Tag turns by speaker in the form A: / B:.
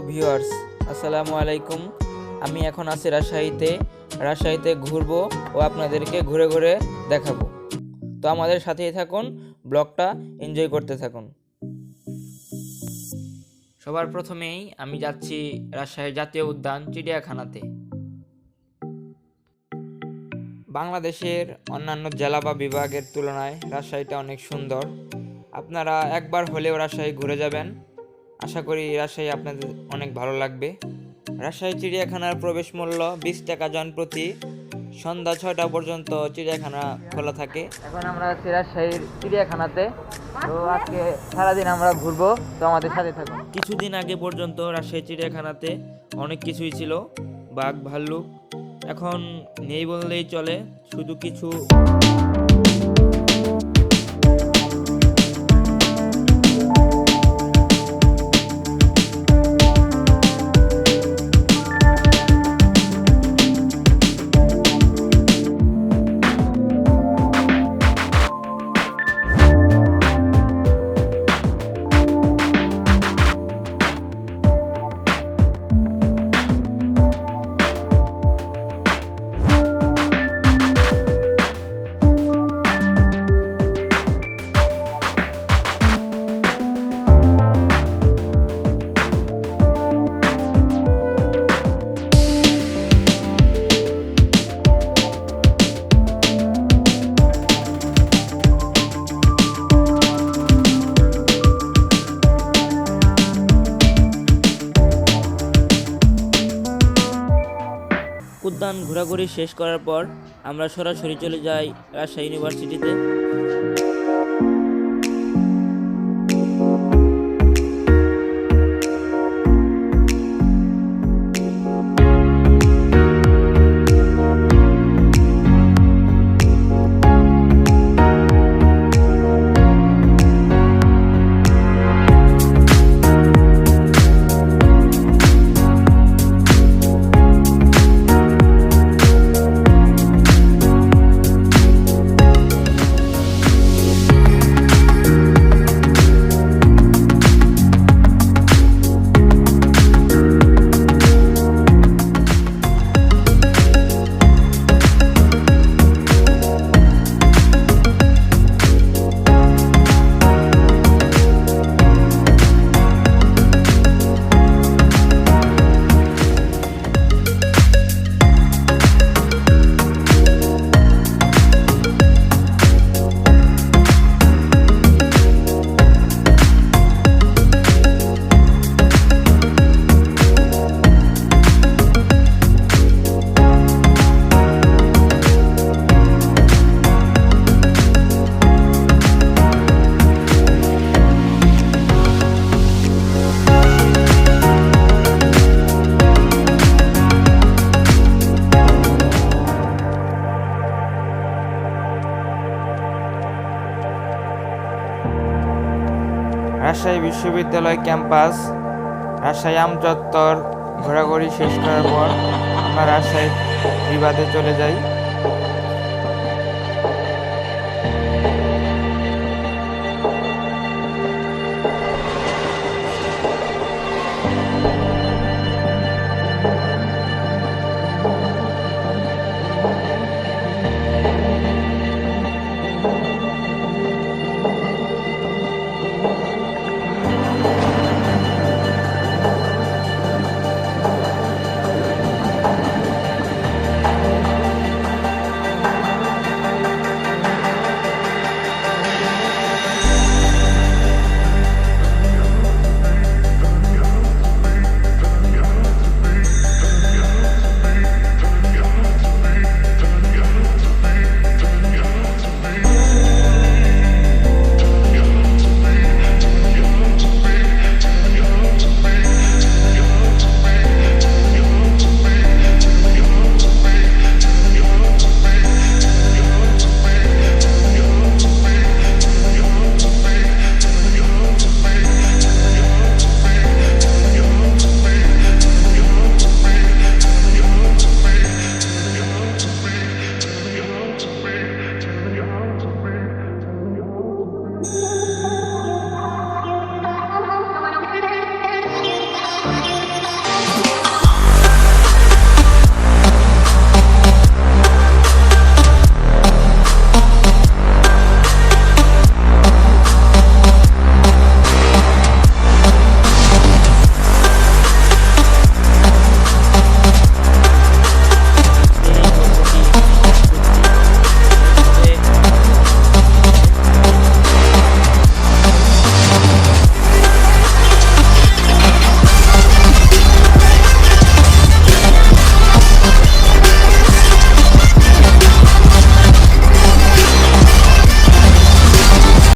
A: Viewers, আসসালামু আলাইকুম। আমি এখন আছি রাজশাহীতে ঘুরবো ও আপনাদেরকে ঘুরে ঘুরে দেখাবো। তো আমাদের সাথেই থাকুন, ব্লগটা এনজয় করতে থাকুন। সবার প্রথমেই আমি যাচ্ছি রাজশাহী জাতীয় উদ্যান চিড়িয়াখানাতে। বাংলাদেশের অন্যান্য জেলা বা বিভাগের তুলনায় রাজশাহীটা অনেক সুন্দর। আপনারা একবার হলেও রাজশাহী ঘুরে যাবেন। আশা করি রাজশাহী আপনাদের অনেক ভালো লাগবে। রাজশাহী চিড়িয়াখানার প্রবেশ মূল্য 20 টাকা জনপ্রতি। সন্ধ্যা 6টা পর্যন্ত চিড়িয়াখানা খোলা থাকে। এখন আমরা আছি রাজশাহীর চিড়িয়াখানাতে। তো আজকে সারাদিন আমরা ঘুরবো, তো আমাদের সাথে থাকুন। কিছুদিন আগে পর্যন্ত রাজশাহী চিড়িয়াখানাতে অনেক কিছুই ছিল, বাঘ ভাল্লুক। এখন নেই বললেই চলে, শুধু কিছু উদ্যান ঘোরাঘুরি শেষ করার পর আমরা সরাসরি চলে যাই রাজশাহী ইউনিভার্সিটিতে। রাজশাহী বিশ্ববিদ্যালয় ক্যাম্পাস, রাজশাহী আমচত্বর ঘোরাঘুরি শেষ করার পর আমরা রাজশাহী বিভাগে চলে যাই।